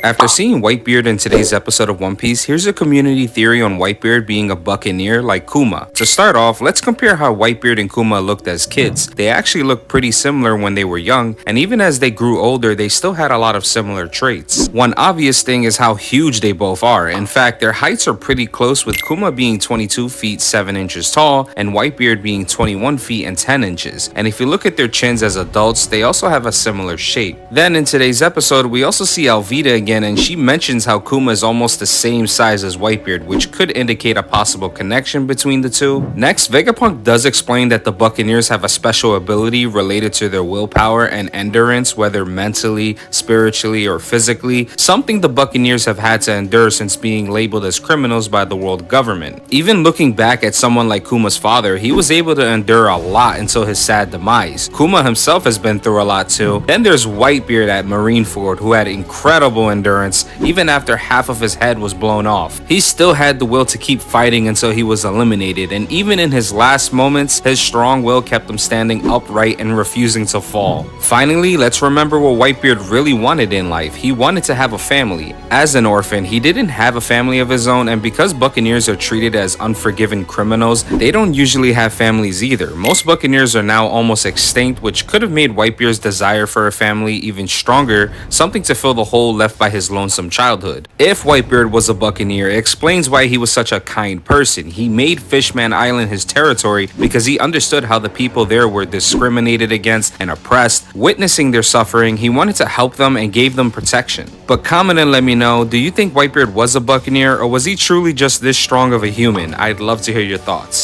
After seeing Whitebeard in today's episode of One Piece, here's a community theory on Whitebeard being a buccaneer like Kuma. To start off, let's compare how Whitebeard and Kuma looked as kids. They actually looked pretty similar when they were young, and even as they grew older, they still had a lot of similar traits. One obvious thing is how huge they both are. In fact, their heights are pretty close, with Kuma being 22 feet 7 inches tall and Whitebeard being 21 feet and 10 inches. And if you look at their chins as adults, they also have a similar shape. Then in today's episode, we also see Alvida again, and she mentions how Kuma is almost the same size as Whitebeard, which could indicate a possible connection between the two. Next, Vegapunk does explain that the Buccaneers have a special ability related to their willpower and endurance, whether mentally, spiritually, or physically, something the Buccaneers have had to endure since being labeled as criminals by the world government. Even looking back at someone like Kuma's father, he was able to endure a lot until his sad demise. Kuma himself has been through a lot too. Then there's Whitebeard at Marineford, who had incredible endurance even after half of his head was blown off. He still had the will to keep fighting until he was eliminated, and even in his last moments, his strong will kept him standing upright and refusing to fall. Finally, let's remember what Whitebeard really wanted in life. He wanted to have a family. As an orphan, he didn't have a family of his own, and because Buccaneers are treated as unforgiven criminals, they don't usually have families either. Most Buccaneers are now almost extinct, which could have made Whitebeard's desire for a family even stronger, something to fill the hole left by his lonesome childhood. If Whitebeard was a Buccaneer, it explains why he was such a kind person. He made Fishman Island his territory because he understood how the people there were discriminated against and oppressed. Witnessing their suffering, he wanted to help them and gave them protection. But comment and let me know, do you think Whitebeard was a Buccaneer, or was he truly just this strong of a human? I'd love to hear your thoughts.